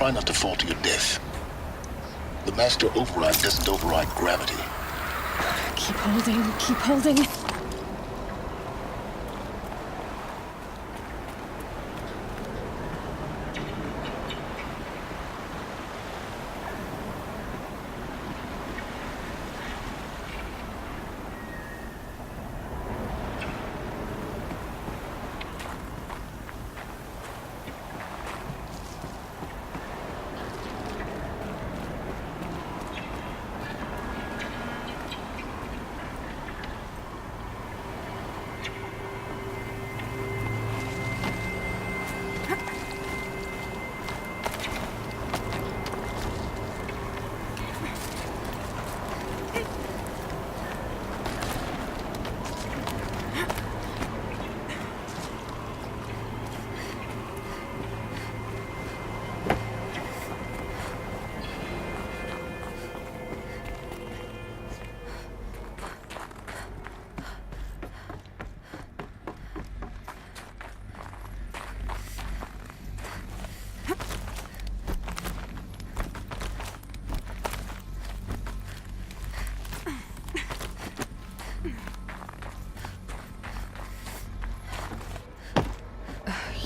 Try not to fall to your death. The Master Override doesn't override gravity. Keep holding, keep holding.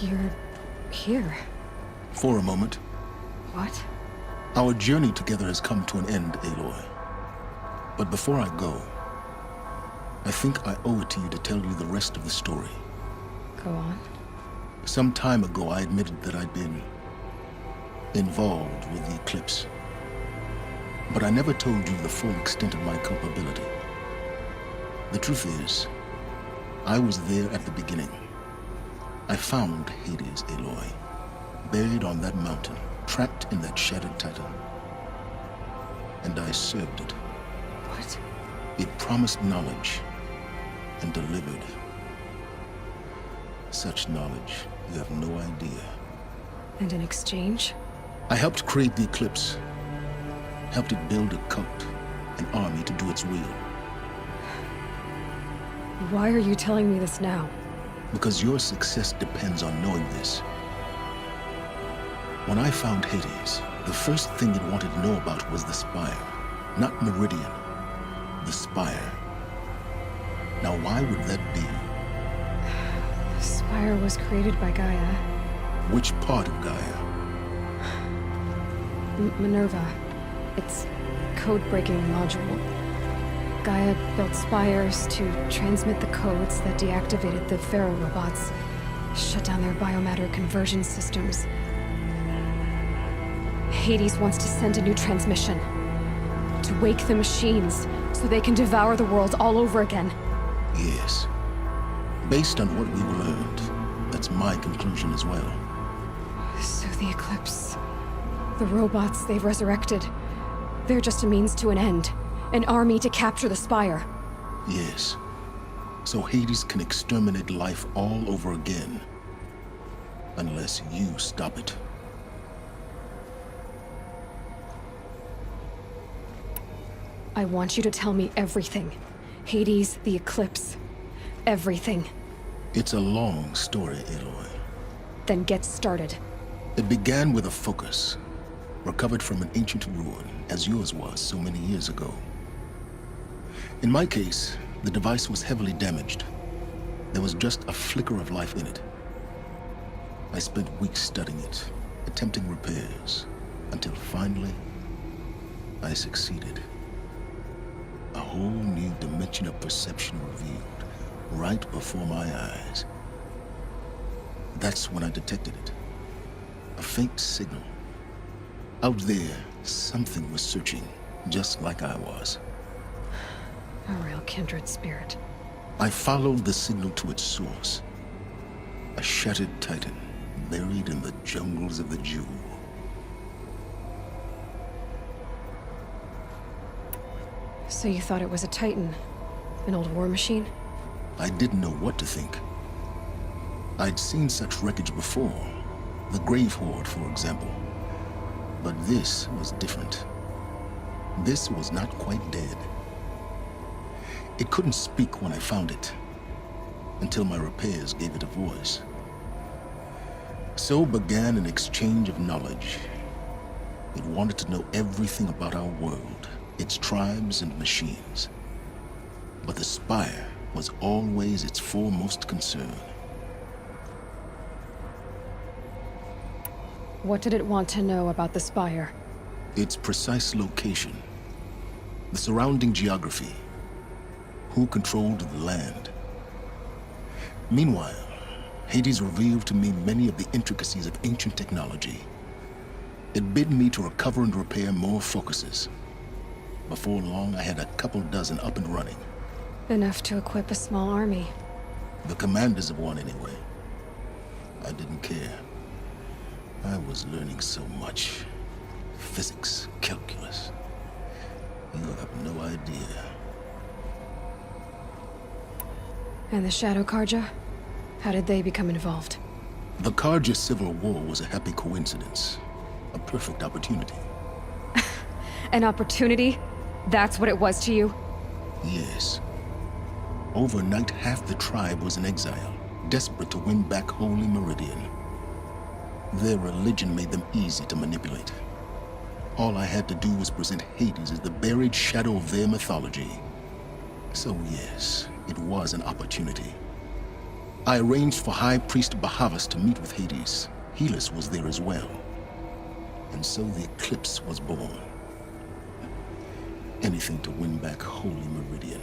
You're here. For a moment. What? Our journey together has come to an end, Aloy. But before I go, I think I owe it to you to tell you the rest of the story. Go on. Some time ago, I admitted that I'd been involved with the Eclipse. But I never told you the full extent of my culpability. The truth is, I was there at the beginning. I found Hades, Aloy, buried on that mountain, trapped in that shattered Titan. And I served it. What? It promised knowledge and delivered. Such knowledge, you have no idea. And in exchange? I helped create the Eclipse. Helped it build a cult, an army to do its will. Why are you telling me this now? Because your success depends on knowing this. When I found Hades, the first thing it wanted to know about was the Spire. Not Meridian. The Spire. Now why would that be? The Spire was created by Gaia. Which part of Gaia? Minerva. It's code-breaking module. Gaia built spires to transmit the codes that deactivated the Pharaoh robots, shut down their biomatter conversion systems. Hades wants to send a new transmission, to wake the machines so they can devour the world all over again. Yes. Based on what we've learned, that's my conclusion as well. So the Eclipse, the robots they've resurrected, they're just a means to an end. An army to capture the Spire. Yes. So Hades can exterminate life all over again. Unless you stop it. I want you to tell me everything. Hades, the Eclipse, everything. It's a long story, Aloy. Then get started. It began with a focus, recovered from an ancient ruin, as yours was so many years ago. In my case, the device was heavily damaged. There was just a flicker of life in it. I spent weeks studying it, attempting repairs, until finally, I succeeded. A whole new dimension of perception revealed, right before my eyes. That's when I detected it. A faint signal. Out there, something was searching, just like I was. A real kindred spirit. I followed the signal to its source. A shattered Titan, buried in the jungles of the Jewel. So you thought it was a Titan? An old war machine? I didn't know what to think. I'd seen such wreckage before. The Grave Horde, for example. But this was different. This was not quite dead. It couldn't speak when I found it, until my repairs gave it a voice. So began an exchange of knowledge, It wanted to know everything about our world, its tribes and machines. But the Spire was always its foremost concern. What did it want to know about the Spire? Its precise location, the surrounding geography, who controlled the land. Meanwhile, Hades revealed to me many of the intricacies of ancient technology. It bid me to recover and repair more focuses. Before long, I had a couple dozen up and running. Enough to equip a small army. The commanders of one, anyway. I didn't care. I was learning so much. Physics, calculus. You have no idea. And the Shadow Carja? How did they become involved? The Carja Civil War was a happy coincidence. A perfect opportunity. An opportunity? That's what it was to you? Yes. Overnight, half the tribe was in exile, desperate to win back Holy Meridian. Their religion made them easy to manipulate. All I had to do was present Hades as the buried shadow of their mythology. So yes, it was an opportunity. I arranged for High Priest Bahavas to meet with Hades. Helis was there as well. And so the Eclipse was born. Anything to win back Holy Meridian.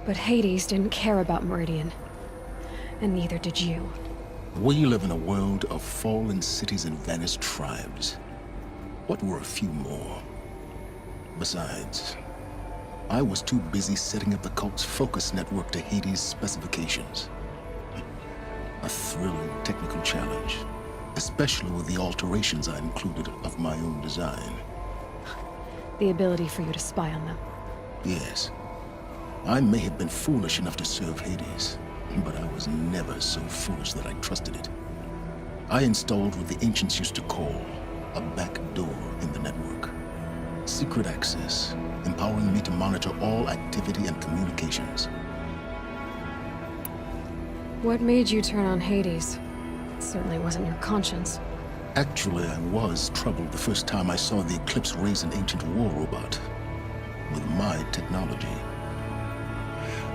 But Hades didn't care about Meridian. And neither did you. We live in a world of fallen cities and vanished tribes. What were a few more? Besides, I was too busy setting up the cult's focus network to Hades' specifications. A thrilling technical challenge, especially with the alterations I included of my own design. The ability for you to spy on them. Yes. I may have been foolish enough to serve Hades, but I was never so foolish that I trusted it. I installed what the ancients used to call a back door in the network. Secret access, empowering me to monitor all activity and communications. What made you turn on Hades? It certainly wasn't your conscience. Actually, I was troubled the first time I saw the Eclipse raise an ancient war robot with my technology.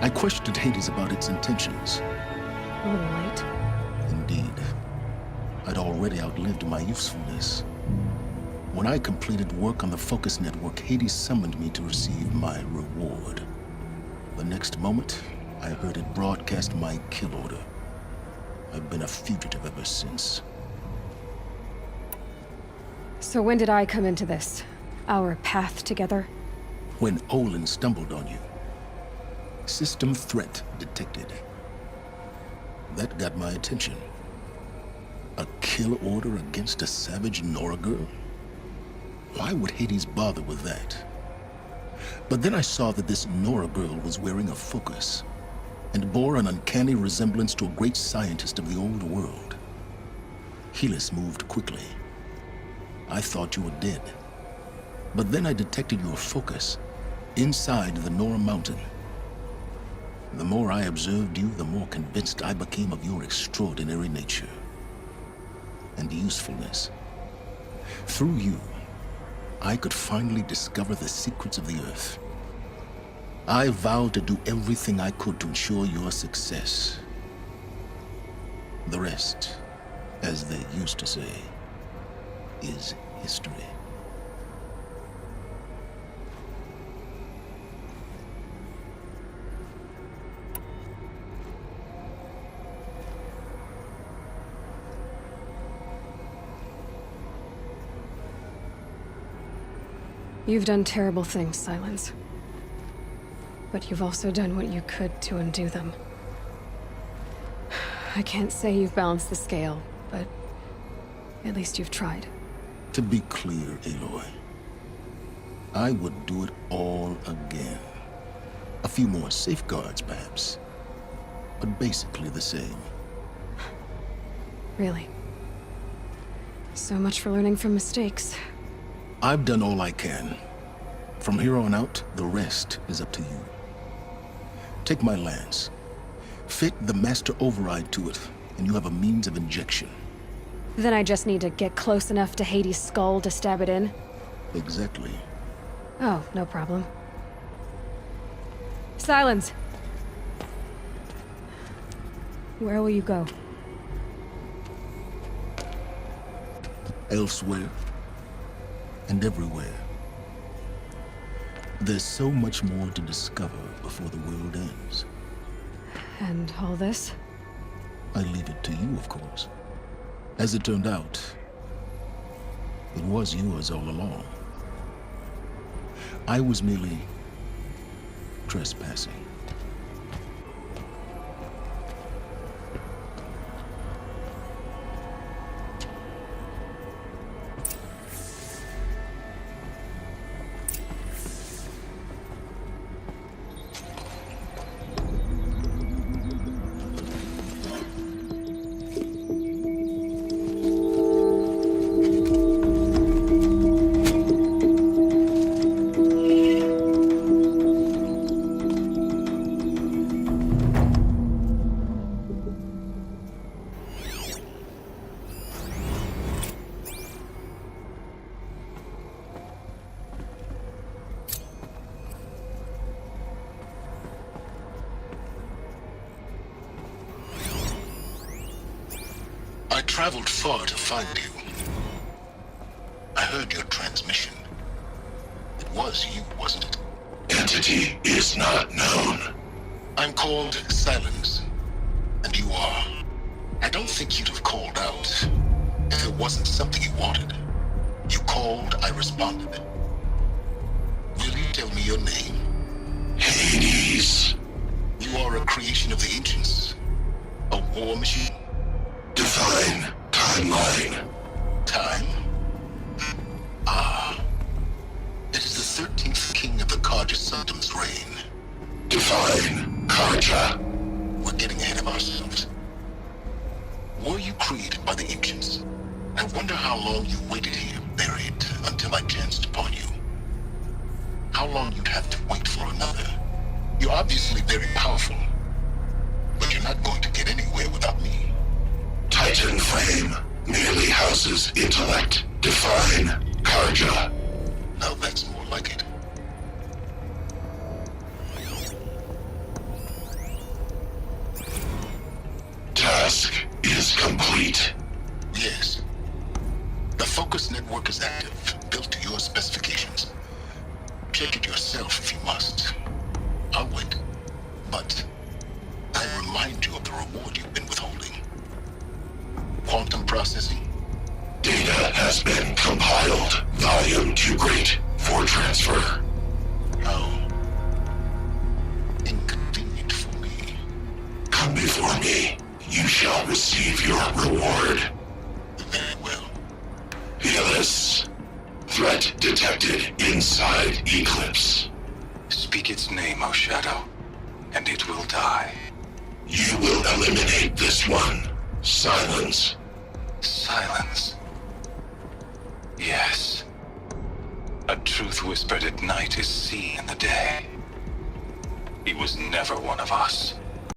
I questioned Hades about its intentions. A little late. Indeed. I'd already outlived my usefulness. When I completed work on the Focus Network, Hades summoned me to receive my reward. The next moment, I heard it broadcast my kill order. I've been a fugitive ever since. So when did I come into this? Our path together? When Olin stumbled on you. System threat detected. That got my attention. A kill order against a savage Nora girl? Why would Hades bother with that? But then I saw that this Nora girl was wearing a focus, and bore an uncanny resemblance to a great scientist of the old world. Helis moved quickly. I thought you were dead. But then I detected your focus inside the Nora mountain. The more I observed you, the more convinced I became of your extraordinary nature and usefulness. Through you, I could finally discover the secrets of the Earth. I vowed to do everything I could to ensure your success. The rest, as they used to say, is history. You've done terrible things, Silence. But you've also done what you could to undo them. I can't say you've balanced the scale, but at least you've tried. To be clear, Aloy, I would do it all again. A few more safeguards, perhaps, but basically the same. Really. So much for learning from mistakes. I've done all I can. From here on out, the rest is up to you. Take my lance. Fit the master override to it, and you have a means of injection. Then I just need to get close enough to Hades' skull to stab it in? Exactly. Oh, no problem. Silence! Where will you go? Elsewhere. And everywhere. There's so much more to discover before the world ends. And all this? I leave it to you, of course. As it turned out, it was yours all along. I was merely trespassing. I traveled far to find you. I heard your transmission. It was you, wasn't it? Entity is not known. I'm called Silence, and you are. I don't think you'd have called out if it wasn't something you wanted. You called, I responded. Will you tell me your name? Hades. You are a creation of the ancients. A war machine. Define timeline. Time? Ah. It is the 13th king of the Carja Sanctum's reign. Define Carja. We're getting ahead of ourselves. Were you created by the ancients? I wonder how long you waited here, buried, until I chanced upon you. How long you'd have to wait for another. You're obviously very powerful, but you're not going to get anywhere without me. Titan Flame merely houses intellect. Define Carja. Now that's more like it. Task is complete. Yes. The Focus network is active, built to your specifications. Check it yourself if you must. I'll wait. But I remind you of the reward you've been withholding. Quantum processing? Data has been compiled. Volume too great for transfer. How inconvenient for me. Come before me. You shall receive your reward. Very well. Helis. Threat detected inside Eclipse. Speak its name, O Shadow, and it will die. You will eliminate this one. Silence. Silence. Yes. A truth whispered at night is seen in the day. He was never one of us.